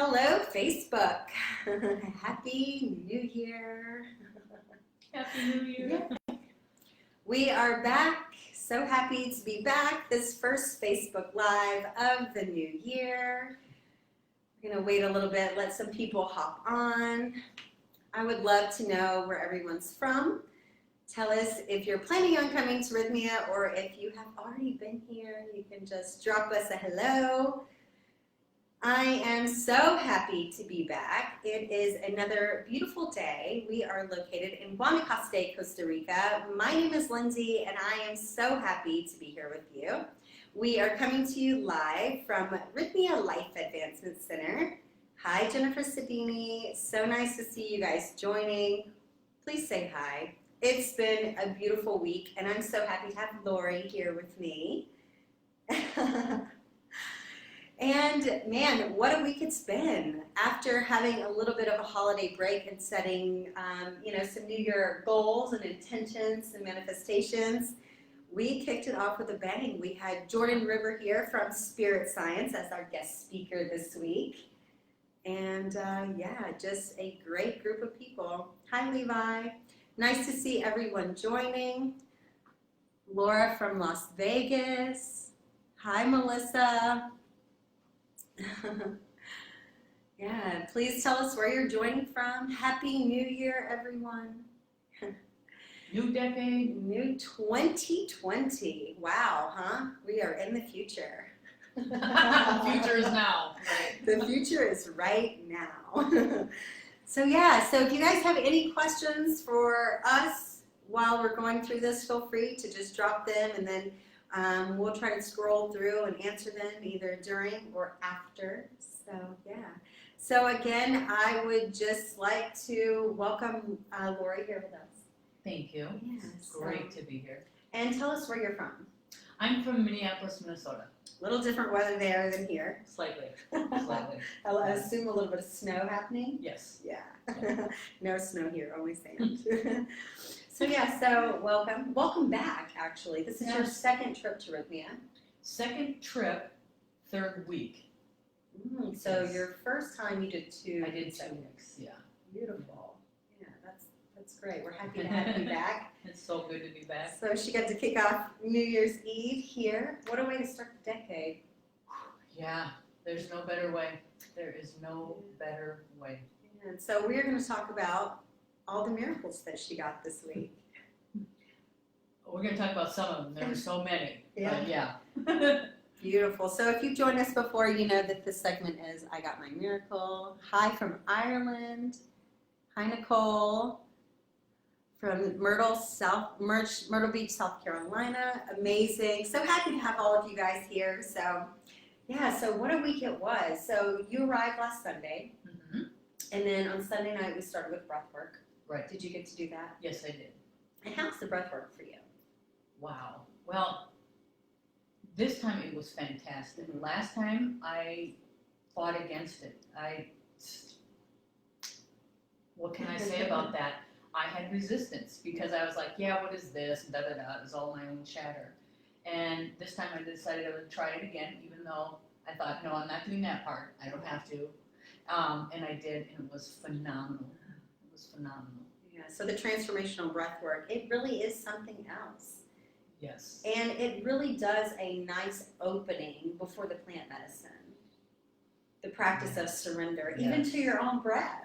Hello, Facebook. Happy New Year. Happy New Year. Yeah. We are back. So happy to be back. This first Facebook Live of the new year. We're going to wait a little bit, let some people hop on. I would love to know where everyone's from. Tell us if you're planning on coming to Rythmia, or if you have already been here, you can just drop us a hello. I am so happy to be back. It is another beautiful day. We are located in Guanacaste, Costa Rica. My name is Lindsay, and I am so happy to be here with you. We are coming to you live from Rythmia Life Advancement Center. Hi, Jennifer Sedini. So nice to see you guys joining. Please say hi. It's been a beautiful week, and I'm so happy to have Lori here with me. And man, what a week it's been. After having a little bit of a holiday break and setting, some New Year goals and intentions and manifestations, we kicked it off with a bang. We had Jordan River here from Spirit Science as our guest speaker this week. And just a great group of people. Hi, Levi. Nice to see everyone joining. Laura from Las Vegas. Hi, Melissa. Yeah, please tell us where you're joining from. Happy New Year, everyone. New decade. New 2020. Wow, huh? We are in the future. The future is now. Right. The future is right now. So if you guys have any questions for us while we're going through this, feel free to just drop them, and then we'll try to scroll through and answer them either during or after. So again, I would just like to welcome Lori here with us. Thank you. Yes. It's great to be here. And tell us where you're from. I'm from Minneapolis, Minnesota. Little different weather there than here. Slightly. I'll assume a little bit of snow happening. Yes. Yeah. No snow here, only sand. So welcome back. Actually, this is your second trip to Rythmia. Second trip, third week. So your first time you did two. I did 2 weeks. Yeah. Beautiful. Yeah, that's great. We're happy to have you back. It's so good to be back. So she got to kick off New Year's Eve here. What a way to start the decade. Yeah, there's no better way. There is no better way. And so we're going to talk about all the miracles that she got this week. We're going to talk about some of them. There are so many. Yeah. But yeah. Beautiful. So if you've joined us before, you know that this segment is I Got My Miracle. Hi from Ireland. Hi, Nicole. From Myrtle Beach, South Carolina. Amazing. So happy to have all of you guys here. So what a week it was. So you arrived last Sunday. Mm-hmm. And then on Sunday night, we started with breath work. Right. Did you get to do that? Yes, I did. And how's the breath work for you? Wow. Well, this time it was fantastic. Mm-hmm. Last time I fought against it. What can I say about that? I had resistance because I was like, yeah, what is this? And It was all my own chatter. And this time I decided I would try it again, even though I thought, no, I'm not doing that part. I don't have to. And I did, and it was phenomenal. It was phenomenal. Yeah, so the transformational breath work, it really is something else. Yes. And it really does a nice opening before the plant medicine. The practice of surrender, even to your own breath.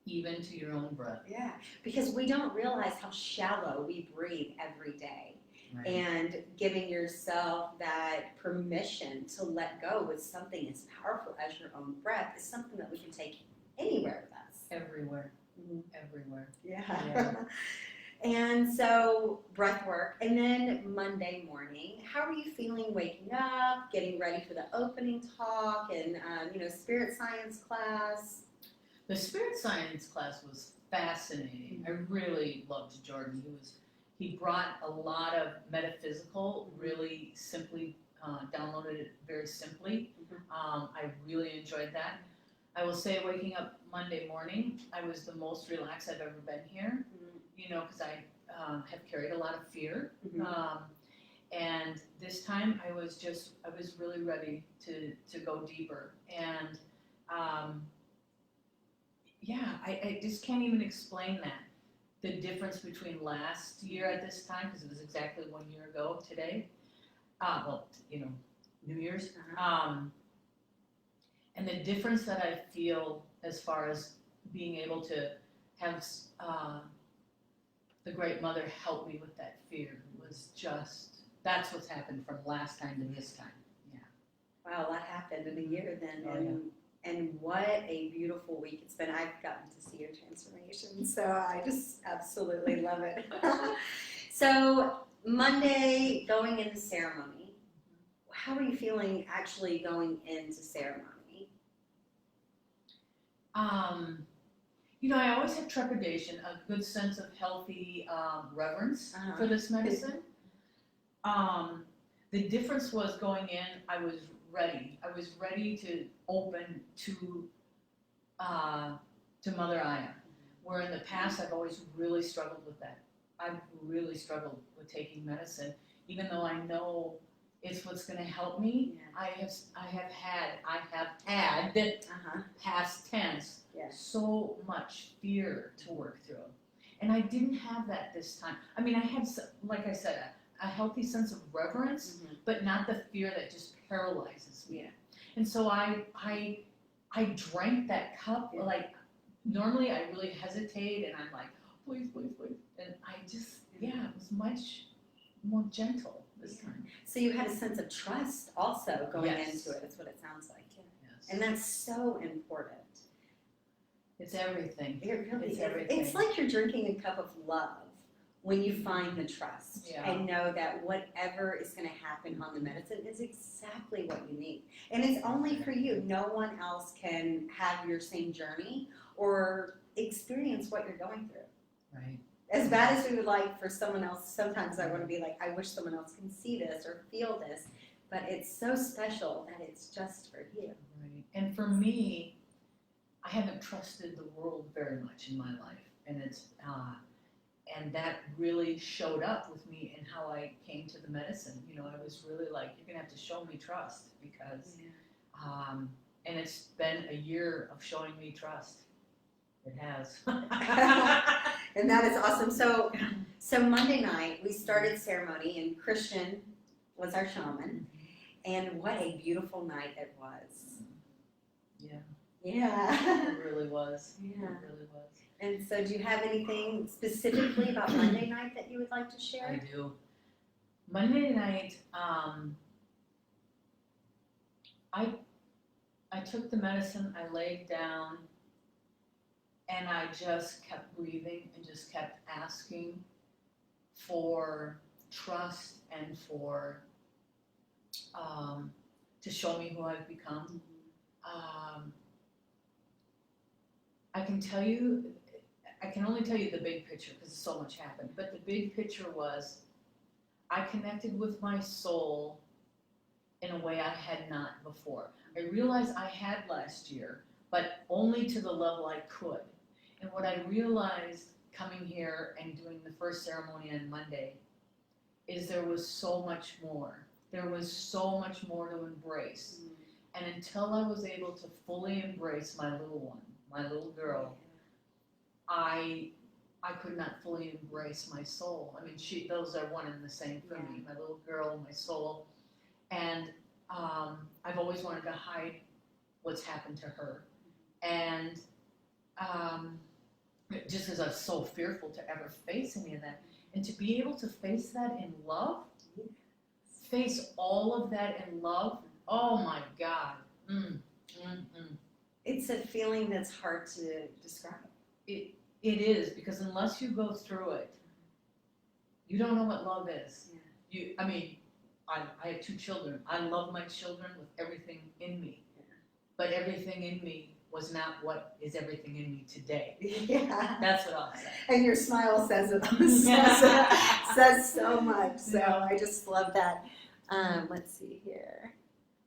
Even to your own breath. Yeah, because we don't realize how shallow we breathe every day. Right. And giving yourself that permission to let go with something as powerful as your own breath is something that we can take anywhere with us. Everywhere. Mm-hmm. Everywhere. Yeah. And so breath work, and then Monday morning, how are you feeling waking up, getting ready for the opening talk and spirit science class? The spirit science class was fascinating. I really loved Jordan. He brought a lot of metaphysical, really simply downloaded it very simply. I really enjoyed that. I will say, waking up Monday morning, I was the most relaxed I've ever been here. Because I have carried a lot of fear. And this time I was really ready to go deeper. And yeah, I just can't even explain that. The difference between last year at this time, because it was exactly 1 year ago today, New Year's, and the difference that I feel as far as being able to have the Great Mother help me with that fear was just, that's what's happened from last time to this time. Wow, a lot happened in a year then. Oh, And what a beautiful week it's been. I've gotten to see your transformation, so I just absolutely love it. So Monday, going into ceremony, how are you feeling actually going into ceremony? I always have trepidation, a good sense of healthy reverence for this medicine. The difference was going in, I was ready. I was ready to open to Mother Aya, where in the past I've always really struggled with that. I've really struggled with taking medicine, even though I know it's what's going to help me. Yeah. I have had past tense so much fear to work through, and I didn't have that this time. I mean, I had, like I said, a healthy sense of reverence, but not the fear that just paralyzes me. Yeah. And so I drank that cup. Yeah. Like normally I really hesitate and I'm like, please, please, please. And I just, it was much more gentle this time. So you had a sense of trust also going Yes. into it. That's what it sounds like. Yes. And that's so important. It's everything. It really It's is. everything. It's like you're drinking a cup of love when you find the trust and know that whatever is going to happen on the medicine is exactly what you need. And it's only for you. No one else can have your same journey or experience what you're going through. Right. As bad as we would like for someone else, sometimes I want to be like, I wish someone else can see this or feel this, but it's so special that it's just for you. Right. And for me, I haven't trusted the world very much in my life, and it's and that really showed up with me in how I came to the medicine. I was really like, you're gonna have to show me trust because, and it's been a year of showing me trust. It has. And that is awesome. So Monday night we started ceremony, and Christian was our shaman, and what a beautiful night it was. Yeah. Yeah. It really was. Yeah. It really was. And so do you have anything specifically about Monday night that you would like to share? I do. Monday night, I took the medicine, I laid down, and I just kept breathing and just kept asking for trust and for to show me who I've become. I can only tell you the big picture because so much happened, but the big picture was I connected with my soul in a way I had not before. I realized I had last year, but only to the level I could. And what I realized coming here and doing the first ceremony on Monday is there was so much more. There was so much more to embrace. And until I was able to fully embrace my little one, my little girl, I could not fully embrace my soul. I mean, those are one and the same for me. My little girl, my soul, and I've always wanted to hide what's happened to her, and just because I was so fearful to ever face any of that, and to be able to face that in love, face all of that in love. Oh my God. It's a feeling that's hard to describe. It is, because unless you go through it, you don't know what love is. I have 2 children. I love my children with everything in me. But everything in me was not what is everything in me today. Yeah. That's what I'll say. And your smile says it. says so much. So I just love that. Let's see here.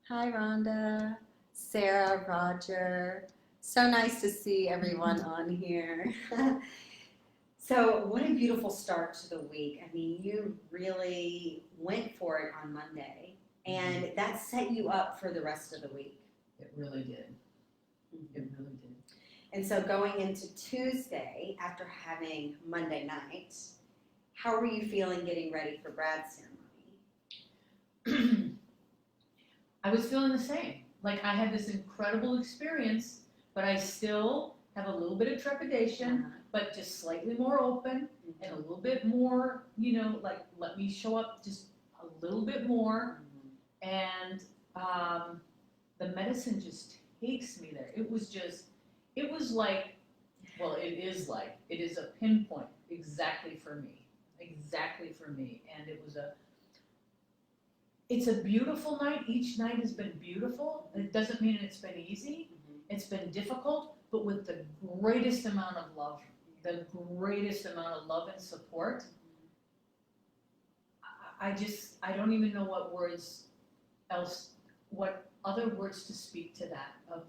Hi, Rhonda, Sarah, Roger. So nice to see everyone on here. So what a beautiful start to the week. I mean, you really went for it on Monday, and that set you up for the rest of the week. It really did. It really did. And so going into Tuesday after having Monday night, how were you feeling getting ready for Brad's ceremony? I was feeling the same. Like I had this incredible experience, but I still have a little bit of trepidation, but just slightly more open and a little bit more, like let me show up just a little bit more. And the medicine just takes me there. It was like, well, it is a pinpoint exactly for me. And it's a beautiful night. Each night has been beautiful. It doesn't mean it's been easy. It's been difficult, but with the greatest amount of love, and support. I don't even know what other words to speak to that, of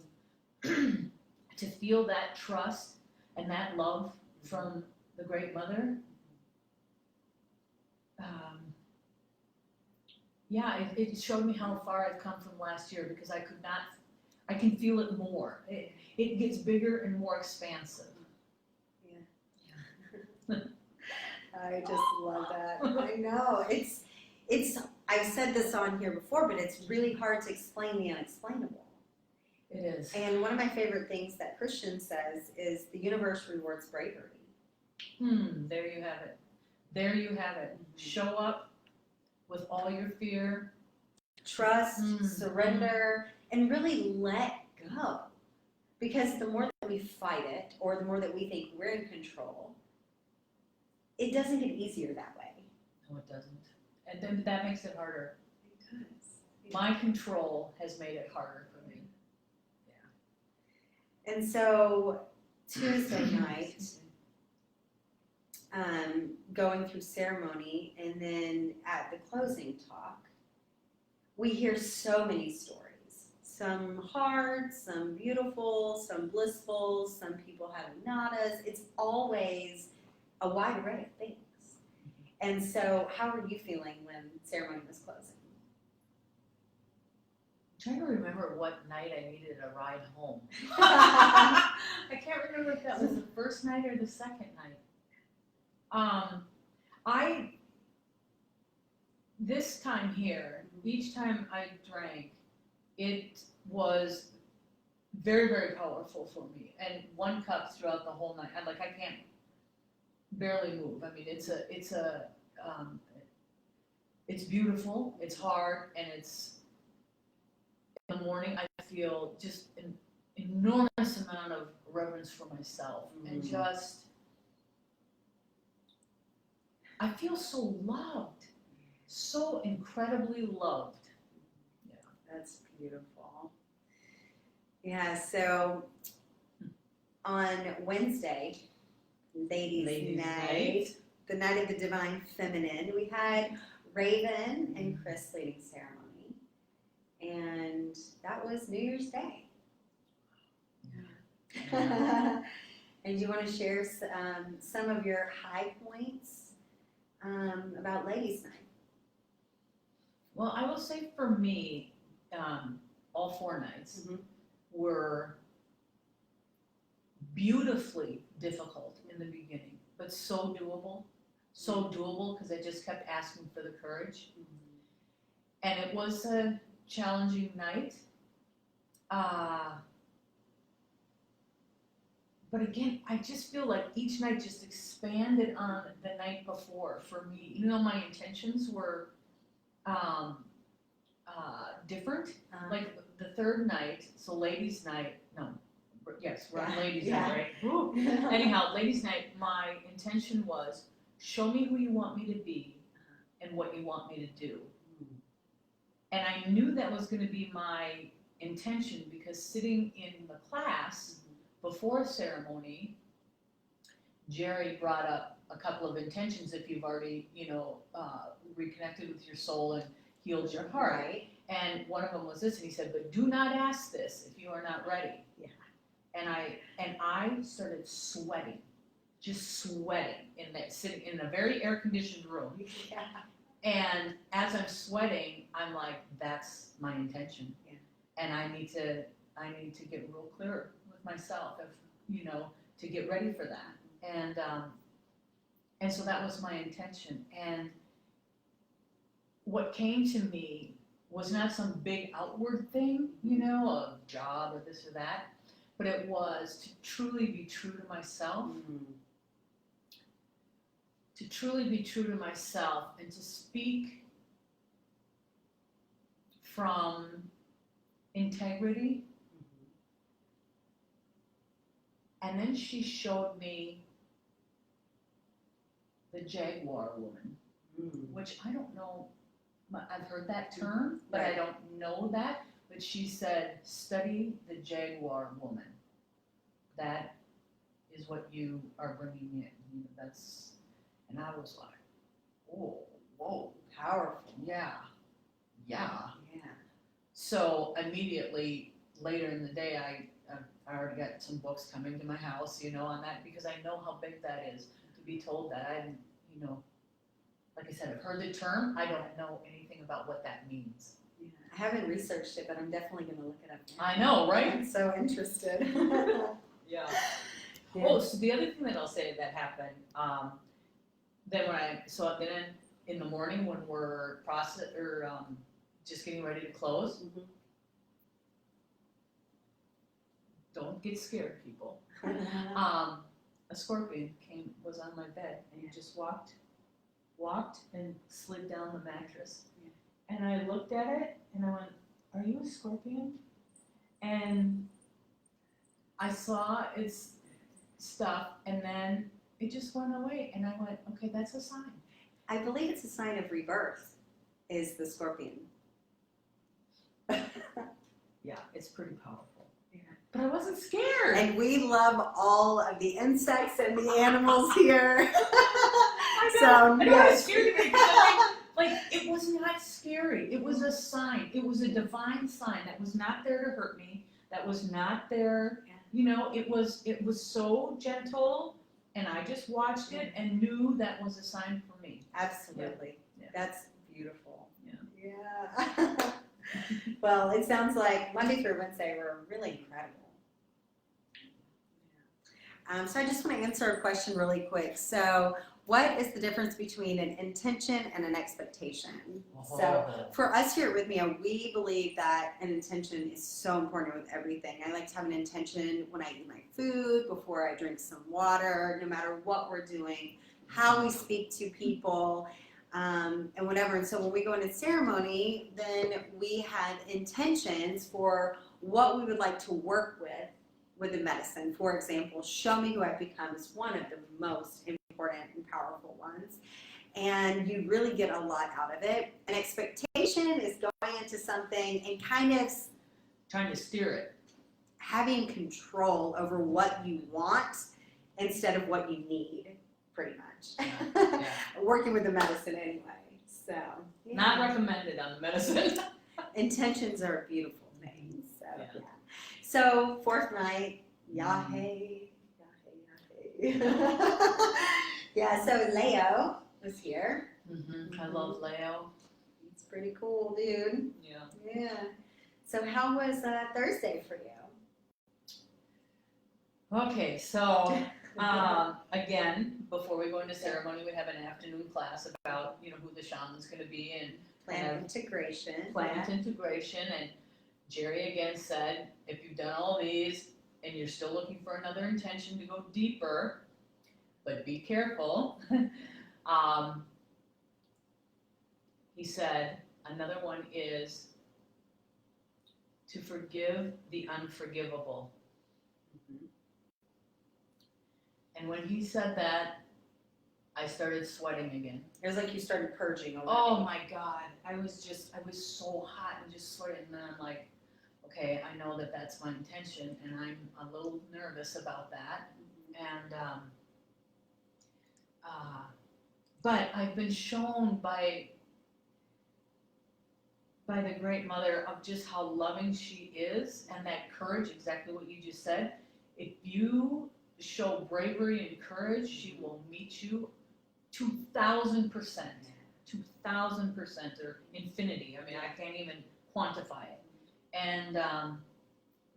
to feel that trust and that love from the Great Mother. It showed me how far I've come from last year, because I can feel it more. It gets bigger and more expansive. Yeah. I just love that. I know. I've said this on here before, but it's really hard to explain the unexplainable. It is. And one of my favorite things that Christian says is the universe rewards bravery. There you have it. Show up with all your fear. Trust, surrender, and really let go. Because the more that we fight it, or the more that we think we're in control, it doesn't get easier that way. No, it doesn't. And then that makes it harder. It does. My control has made it harder for me. Yeah. And so Tuesday night, going through ceremony, and then at the closing talk, we hear so many stories. Some hard, some beautiful, some blissful, some people having nadas. It's always a wide array of things. And so how were you feeling when ceremony was closing? I'm trying to remember what night I needed a ride home. I can't remember if that was the first night or the second night. This time here, each time I drank, it was very, very powerful for me. And one cup throughout the whole night. I can't barely move. I mean, it's beautiful, it's hard, and in the morning I feel just an enormous amount of reverence for myself, and just, I feel so loved, so incredibly loved. Yeah, that's beautiful. Yeah, so on Wednesday, Ladies' night, the night of the Divine Feminine, we had Raven and Chris leading ceremony, and that was New Year's Day. Yeah. And do you want to share some of your high points about Ladies' Night? Well, I will say for me, all 4 nights were beautifully difficult in the beginning, but so doable because I just kept asking for the courage. And it was a challenging night. But again, I just feel like each night just expanded on the night before for me. Even though my intentions were different. Like the third night, so ladies' night, we're on ladies' night, right? Woo. Anyhow, ladies' night, my intention was, show me who you want me to be and what you want me to do. And I knew that was going to be my intention, because sitting in the class before ceremony, Jerry brought up a couple of intentions if you've already, reconnected with your soul and healed your heart. Right. And one of them was this, and he said, but do not ask this if you are not ready. Yeah. And I started sweating, just sweating sitting in a very air-conditioned room. Yeah. And as I'm sweating, I'm like, that's my intention. Yeah. And I need to get real clear with myself. to get ready for that. And so that was my intention. And what came to me was not some big outward thing, a job or this or that, but it was to truly be true to myself. To truly be true to myself and to speak from integrity. And then she showed me the Jaguar woman, which I don't know, I've heard that term, but I don't know that. But she said, study the Jaguar woman. That is what you are bringing in. And I was like, oh, whoa, Powerful. yeah. So immediately later in the day, I already got some books coming to my house, on that, because I know how big that is to be told that. Like I said, I've heard the term. I don't know anything about what that means. Yeah. I haven't researched it, but I'm definitely going to look it up now. I know, right? I'm so interested. Yeah. Oh, so the other thing that I'll say that happened, then in the morning when we're just getting ready to close, don't get scared, people. A scorpion was on my bed and just walked and slid down the mattress. Yeah. And I looked at it and I went, "Are you a scorpion?" And I saw its stuff and then it just went away and I went, okay, that's a sign. I believe it's a sign of rebirth, is the scorpion. Yeah, it's pretty powerful. Yeah. But I wasn't scared. And we love all of the insects and the animals here. I know. I know it was scary to me. Like, it was not scary. It was a sign. It was a divine sign that was not there to hurt me. That was not there. It was so gentle, and I just watched it and knew that was a sign for me. Absolutely. Yeah. That's beautiful. Yeah. Well, it sounds like Monday through Wednesday were really incredible. So I just want to answer a question really quick. So what is the difference between an intention and an expectation? So for us here at Rythmia, we believe that an intention is so important with everything. I like to have an intention when I eat my food, before I drink some water, no matter what we're doing, how we speak to people, and whatever. And so when we go into ceremony, then we had intentions for what we would like to work with the medicine. For example, show me who I've become is one of the most important and powerful ones. And you really get a lot out of it. An expectation is going into something and kind of trying to steer it. Having control over what you want instead of what you need, pretty much. Yeah. Working with the medicine anyway. So yeah. Not recommended on the medicine. Intentions are a beautiful thing. So Yeah. So fourth night, Yahweh. Yeah, so Leo was here. I love Leo. It's pretty cool, dude. Yeah. So how was Thursday for you? Okay, so again, before we go into ceremony, we have an afternoon class about who the shaman's going to be and Plant integration. Plant integration. And Jerry again said, if you've done all these and you're still looking for another intention to go deeper, but be careful. He said, another one is to forgive the unforgivable. And when he said that, I started sweating again. It was like you started purging already. Oh my God. I was so hot and just sweating. And then I'm like, okay, I know that that's my intention and I'm a little nervous about that. And, but I've been shown by the Great Mother of just how loving she is and that courage, exactly what you just said. If you show bravery and courage, she will meet you 2,000%, 2,000% or infinity. I mean, I can't even quantify it. And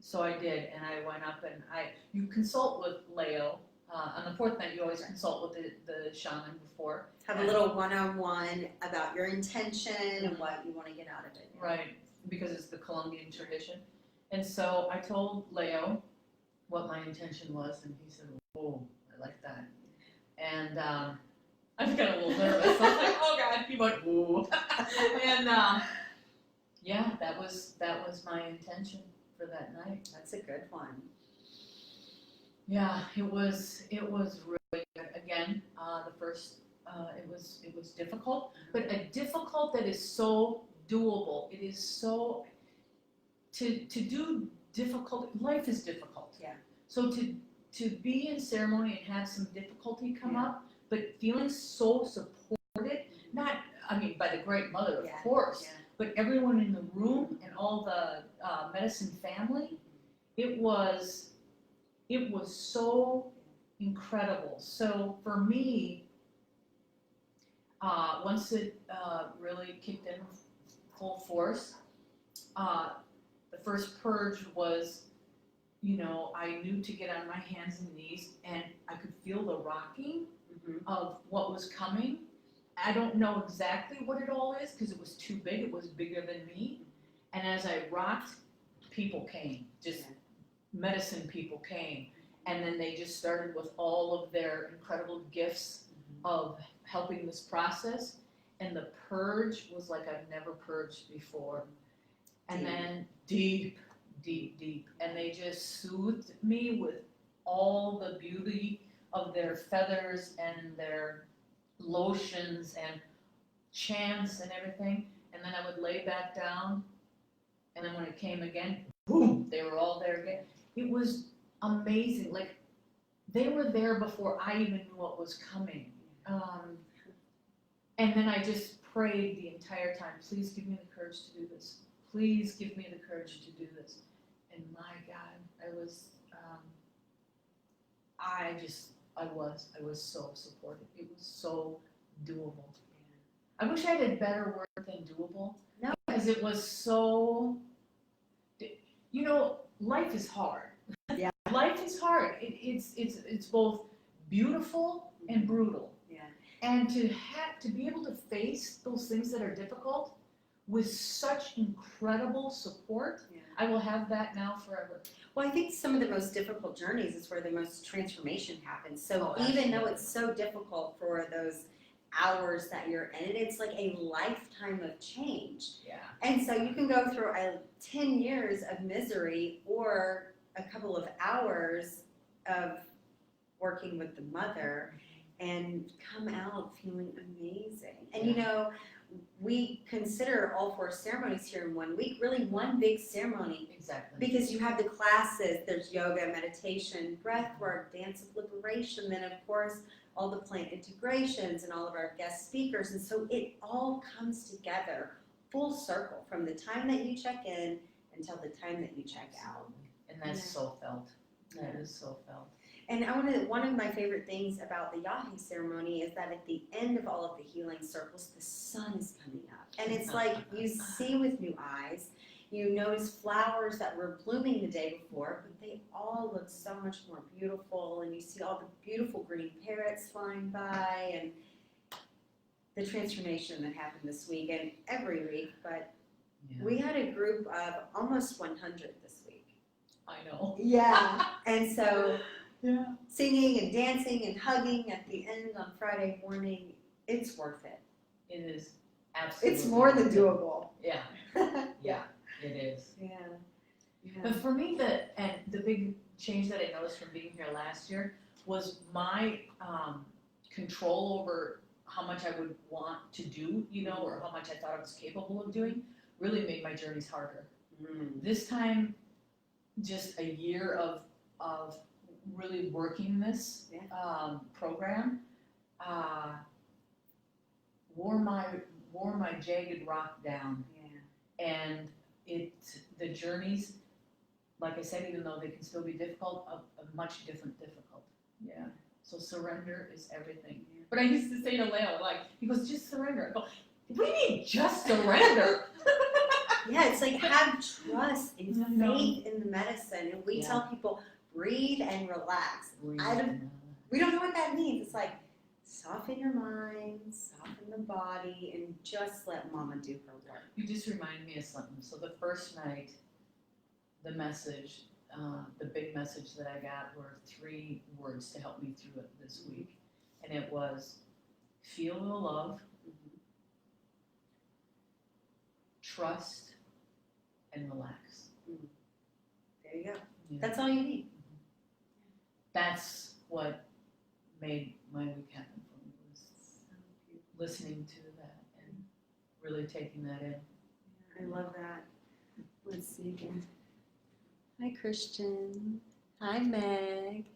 So I did, and I went up and you consult with Leo. On the fourth night, you always consult with the shaman before. Have a little one-on-one about your intention and what you want to get out of it. Right, because it's the Colombian tradition. And so I told Leo what my intention was, and he said, "Oh, I like that." And I got a little nervous. I was like, "Oh God!" He went, "Ooh," and yeah, that was my intention for that night. That's a good one. Yeah, it was really good. Again, the first it was difficult, but a difficult that is so doable. It is so to do difficult. Life is difficult. Yeah. So to be in ceremony and have some difficulty come up, but feeling so supported, not by the Great Mother, of course, but everyone in the room and all the medicine family, it was so incredible. So for me, once it really kicked in full force, the first purge was, I knew to get on my hands and knees, and I could feel the rocking of what was coming. I don't know exactly what it all is because it was too big. It was bigger than me. And as I rocked, people came, just medicine people came. And then they just started with all of their incredible gifts of helping this process. And the purge was like I've never purged before. And then deep. And they just soothed me with all the beauty of their feathers and their lotions and chants and everything. And then I would lay back down. And then when it came again, boom, they were all there again. It was amazing. Like, they were there before I even knew what was coming. And then I just prayed the entire time, please give me the courage to do this. Please give me the courage to do this. And my God, I was so supported. It was so doable. I wish I had a better word than doable. No. Because it was so, life is hard. Yeah. Life is hard. It's both beautiful and brutal. Yeah. And to be able to face those things that are difficult with such incredible support, I will have that now forever. Well, I think some of the most difficult journeys is where the most transformation happens. So even absolutely. though it's so difficult for those hours that you're in it, it's like a lifetime of change. Yeah. And so you can go through 10 years of misery or a couple of hours of working with the mother and come out feeling amazing. And we consider all 4 ceremonies here in 1 week really one big ceremony. Exactly. Because you have the classes, there's yoga, meditation, breath work, dance of liberation, then of course all the plant integrations and all of our guest speakers. And so it all comes together full circle from the time that you check in until the time that you check out. And that's so felt. That is so felt. And one of my favorite things about the Yahi ceremony is that at the end of all of the healing circles, the sun is coming up. And it's like you see with new eyes, you notice flowers that were blooming the day before, but they all look so much more beautiful. And you see all the beautiful green parrots flying by and the transformation that happened this week and every week. But we had a group of almost 100 this week. I know. Yeah. And so singing and dancing and hugging at the end on Friday morning, it's worth it. It is absolutely. It's more than doable. Yeah. Yeah, it is. Yeah. But for me, the big change that I noticed from being here last year was my control over how much I would want to do, or how much I thought I was capable of doing, really made my journeys harder. This time, just a year of really working this program wore my jagged rock down. And the journeys, like I said, even though they can still be difficult, are much different. Yeah. So surrender is everything. But I used to say to Leo, he goes, just surrender. I go, what do you mean just surrender? Yeah, it's like have trust and No. faith in the medicine. And we tell people, breathe and relax. Breathe. We don't know what that means. It's like, soften your mind, soften the body, and just let Mama do her work. You just remind me of something. So the first night, the message, the big message that I got were 3 words to help me through it this week. And it was, feel the love, trust, and relax. There you go. Yeah. That's all you need. That's what made my week happen for me, was listening to that and really taking that in. I love that. Let's see again. Hi, Christian. Hi, Meg.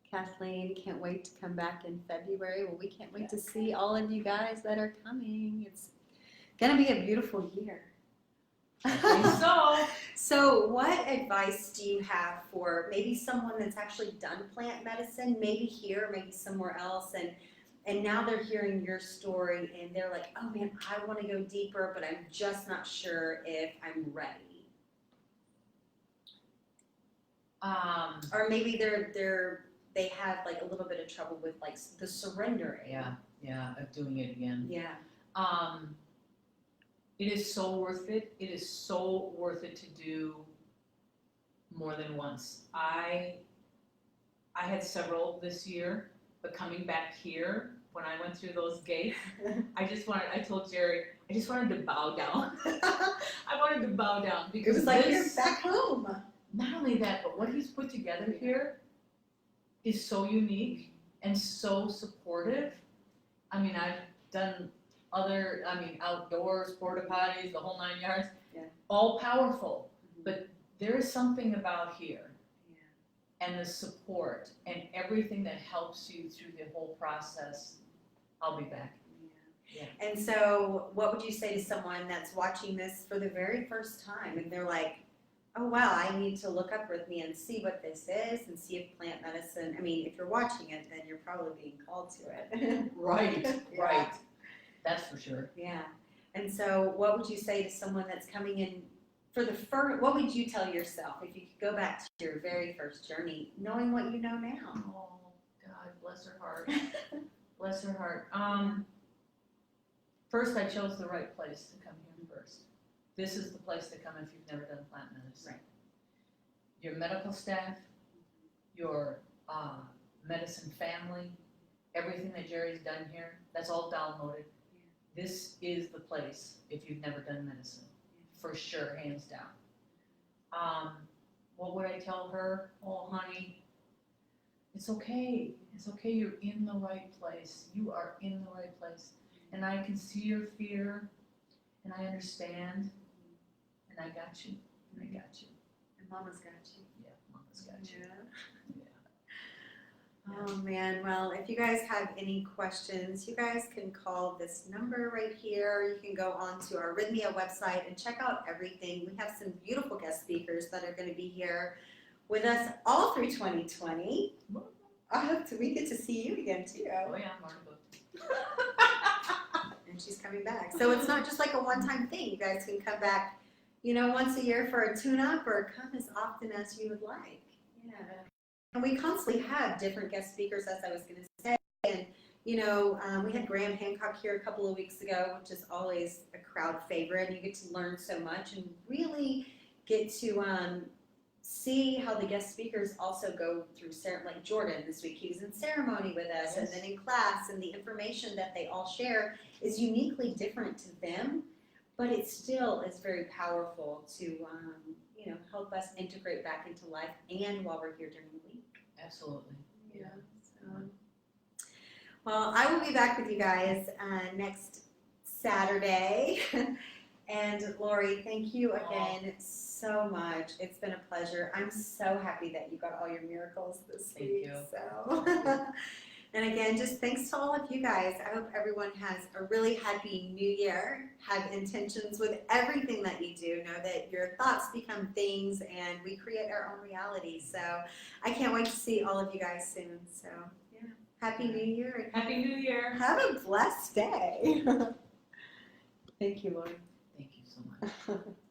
Kathleen, can't wait to come back in February. Well, we can't wait to see all of you guys that are coming. It's going to be a beautiful year. I think so. So what advice do you have for maybe someone that's actually done plant medicine, maybe here, maybe somewhere else, and now they're hearing your story and they're like, oh man, I want to go deeper, but I'm just not sure if I'm ready. Or maybe they have like a little bit of trouble with like the surrendering. Yeah, of doing it again. Yeah. It is so worth it. It is so worth it to do more than once. I had several this year, but coming back here, when I went through those gates, I told Jerry, I just wanted to bow down. I wanted to bow down It because was like you're back home. Not only that, but what he's put together here is so unique and so supportive. I mean, I've done outdoors, porta potties, the whole 9 yards, all powerful. But there is something about here and the support and everything that helps you through the whole process. I'll be back. Yeah. And so what would you say to someone that's watching this for the very first time and they're like, oh wow, I need to look up Rythmia and see what this is and see if plant medicine, I mean, if you're watching it, then you're probably being called to it. Right. That's for sure. Yeah. And so what would you say to someone that's coming in for the first, what would you tell yourself if you could go back to your very first journey, knowing what you know now? Oh, God, bless her heart. Bless her heart. First, I chose the right place to come here first. This is the place to come if you've never done plant medicine. Right. Your medical staff, your medicine family, everything that Jerry's done here, that's all downloaded. This is the place if you've never done medicine, for sure, hands down. What would I tell her? Oh, honey, it's okay. It's okay, you're in the right place. You are in the right place. And I can see your fear, and I understand, and I got you, and I got you. And Mama's got you. Yeah, Mama's got you. Oh man, well, if you guys have any questions, you guys can call this number right here. You can go on to our Rythmia website and check out everything. We have some beautiful guest speakers that are going to be here with us all through 2020. I hope we get to see you again too. Oh yeah, I'm already booked. And she's coming back. So it's not just like a one-time thing. You guys can come back, once a year for a tune-up or come as often as you would like. Yeah. And we constantly have different guest speakers, as I was going to say. And, we had Graham Hancock here a couple of weeks ago, which is always a crowd favorite. You get to learn so much and really get to see how the guest speakers also go through, like Jordan this week. He was in ceremony with us, and then in class, and the information that they all share is uniquely different to them, but it still is very powerful to, help us integrate back into life and while we're here during the week. Absolutely. Yeah. Well, I will be back with you guys next Saturday. And Lori, thank you again so much. It's been a pleasure. I'm so happy that you got all your miracles this week. Thank you. So, and again, just thanks to all of you guys. I hope everyone has a really happy new year. Have intentions with everything that you do. Know that your thoughts become things and we create our own reality. So I can't wait to see all of you guys soon. So yeah, happy new year. Happy New Year. Have a blessed day. Thank you, Lori. Thank you so so much.